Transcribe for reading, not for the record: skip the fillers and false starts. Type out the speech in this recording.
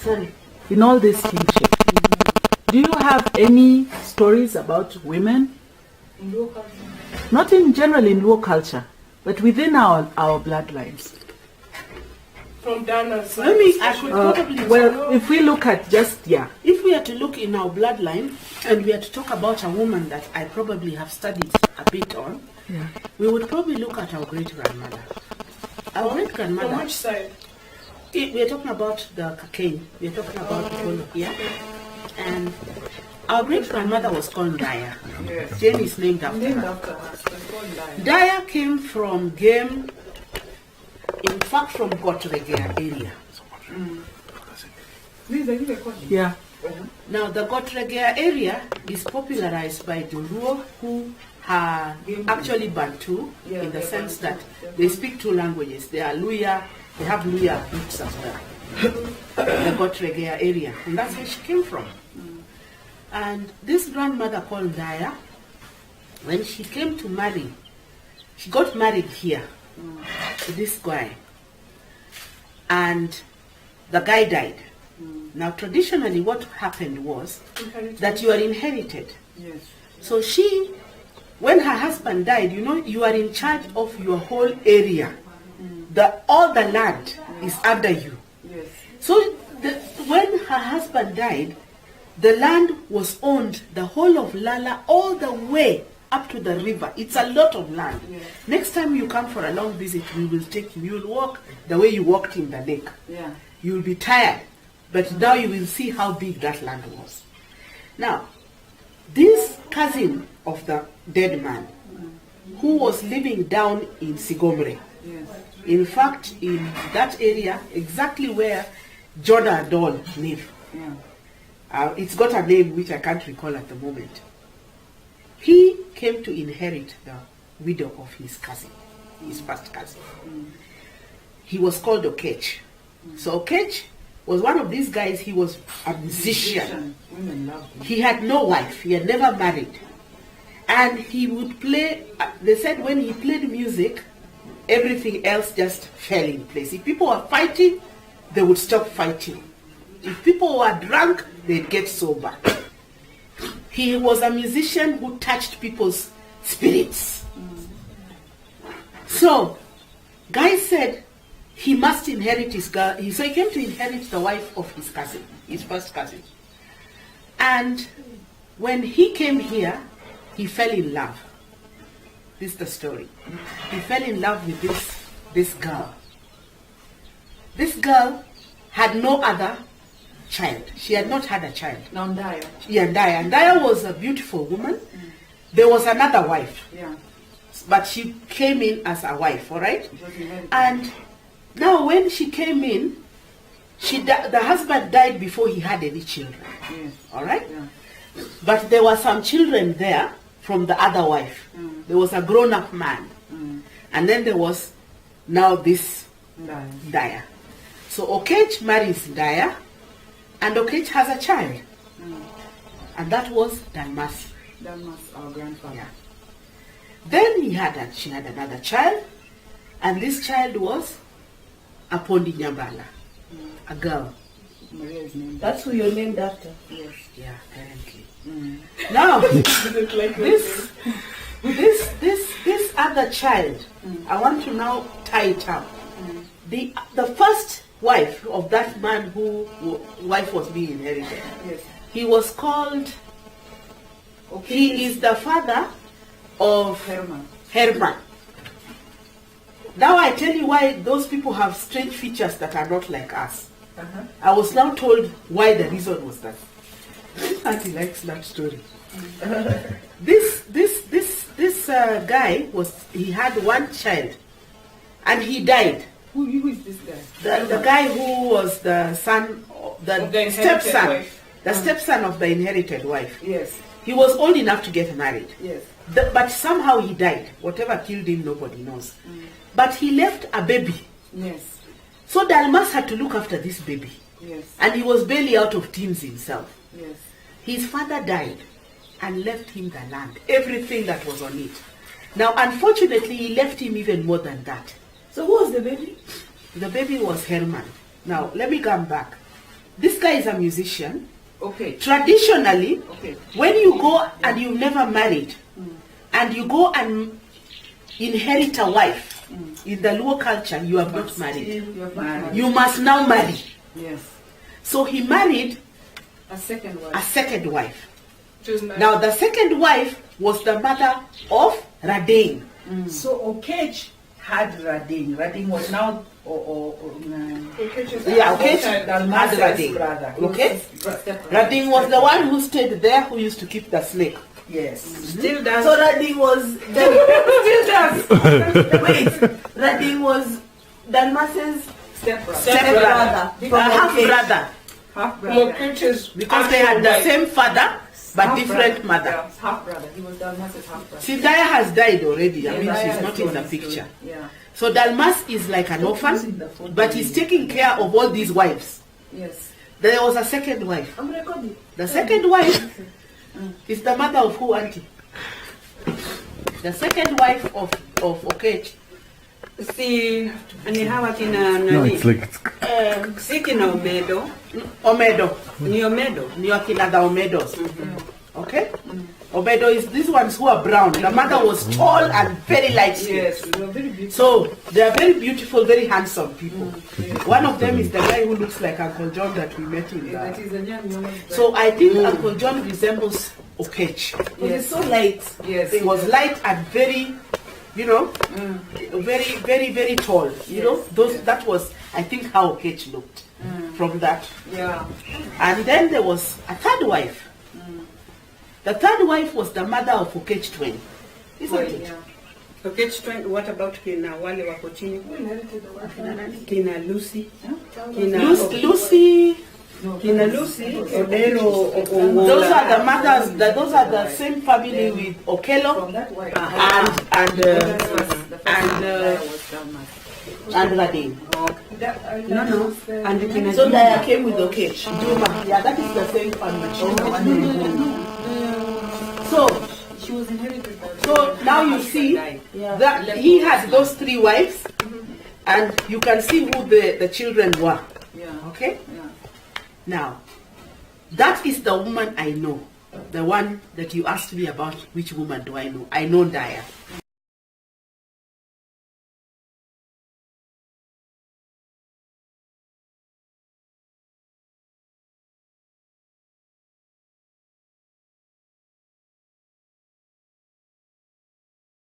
Sorry. In all this kingship, do you have any stories about women? In Luo culture? Not in general in Luo culture, but within our bloodlines. From Dana's side. I could probably... Well, if we look at just, If we are to look in our bloodline, and we are to talk about a woman that I probably have studied a bit on, we would probably look at our great-grandmother. Our great-grandmother... From which side? We are talking about the Kakeny. We are talking about the whole here. And our great-grandmother was called Ndaya. Yes. Jane is named after Named her. after her. So it's called Ndaya. Ndaya came from Game, in fact from Gotregea area. yeah. Now the Gotregea area is popularized by the Luo, who are actually Bantu, in the sense that they speak two languages. They are Luya, they have Luya roots as well. The Gotregea area, and that's where she came from. And this grandmother called Ndaya, when she came to marry, she got married here to this guy, and the guy died. Now traditionally what happened was that you are inherited. Yes. So she, when her husband died, you are in charge of your whole area. All the land is under you. Yes. So when her husband died, the land was owned, the whole of Lala, all the way up to the river. It's a lot of land. Yes. Next time you come for a long visit, we will take you. You will walk the way you walked in the lake. Yeah. You will be tired, but now you will see how big that land was. Now, this cousin of the dead man, who was living down in Sigomre, Yes. in fact, in that area, exactly where Jonah and all live. Yeah. It's got a name which I can't recall at the moment. He came to inherit the widow of his cousin, his first cousin. He was called Okech. So Okech was one of these guys. He was a musician. Women love him. He had no wife. He had never married. And he would play, they said when he played music, everything else just fell in place. If people were fighting, they would stop fighting. If people were drunk, they'd get sober. He was a musician who touched people's spirits. So, Guy said he must inherit his girl. So he came to inherit the wife of his cousin, his first cousin. And when he came here, he fell in love. This is the story. He fell in love with this girl. This girl had no other child. She had not had a child. Now Ndaya. Yeah, Ndaya. Ndaya was a beautiful woman. There was another wife, Yeah. but she came in as a wife, all right? It was inherited. And now when she came in, the husband died before he had any children, Yes. all right? Yeah. But there were some children there from the other wife. There was a grown-up man. And then there was now this Ndaya. Ndaya. So Okech marries Ndaya, and Okech has a child. And that was Dalmasi. That was our grandfather. Yeah. Then she had another child, and this child was Apondi Nyambala, a girl. Maria is named. That's who you're named after. Yes. Yeah, apparently. Now, Doesn't like this other child, I want to now tie it up. The first wife of that man who wife was being inherited, Yes. he was called. Okay. He is the father of Herman. Herman. Now I tell you why those people have strange features that are not like us. I was now told why the reason was that. Auntie likes that story. This guy he had one child, and he died. Who is this guy? The guy who was the son, the Of the inherited stepson, wife. the stepson of the inherited wife. Yes. He was old enough to get married. Yes. But somehow he died. Whatever killed him, nobody knows. But he left a baby. Yes. So Dalmas had to look after this baby. Yes. And he was barely out of teens himself. Yes. His father died and left him the land, everything that was on it. Now, unfortunately, he left him even more than that. So who was the baby? The baby was Herman. Now, let me come back. this guy is a musician. Okay. Traditionally, Okay. when you go and you've never married, and you go and inherit a wife, in the Luo culture, you have not married. You have not married. You must now marry. Yes. So he married A second a wife. second wife. Choose my- Now the second wife was the mother of Radain. So Okech had Radin. Radin was now Okay, choose Yeah, a okay. second- Dalmase's Radin. brother. Okay? Step- Radin was the one who stayed there, who used to keep the snake. Yes. Still does. So Radin was still does. wait, Radin was Dalmase's Step-brother. stepbrother, half brother, Half-brother. because they had the same father but different mother. Yeah, half-brother. He was Dalmas's half-brother. See, Ndaya has died already. I mean, Ndaya she's has not in gone the his picture. story. Yeah. So Dalmas is like an orphan, but he's taking care of all these wives. Yes. There was a second wife. I'm recording. The second wife is the mother of who, auntie? The second wife of Okech. Si ni hawa kina No, nani? it's like Si kina Omedo, Omedo. ni Omedo. Ni wakina the Omedos. Okay? Omedo is these ones who are brown. The mother was tall and very light skinned. Yes, they were very beautiful. So they are very beautiful, very handsome people. One of them is the guy who looks like Uncle John that we met in That the. is a young woman. So I think Uncle John resembles Okech. He Yes. was so light. Yes. He was light and very, you know, very, very, very tall. You know, that was I think how Okech looked from that. Yeah. And then there was a third wife. The third wife was the mother of Okech Twain. Isn't it? Yeah. Okech Twain, what about kina wale wako chini? Who inherited the wife? Kina Lucy. Kina Lucy. Kina Lucy, Odelo, Okongola. Those are the mothers. Those are the same family with Okello From that wife. and Radin. No, no. And kina So Juma. Ndaya came with Okech. Juma. Yeah, that is the same family. So She was inherited by So now you see that he had those three wives, and you can see who the children were. Yeah. Okay? Yeah. Now, that is the woman I know. The one that you asked me about, which woman do I know? I know Ndaya.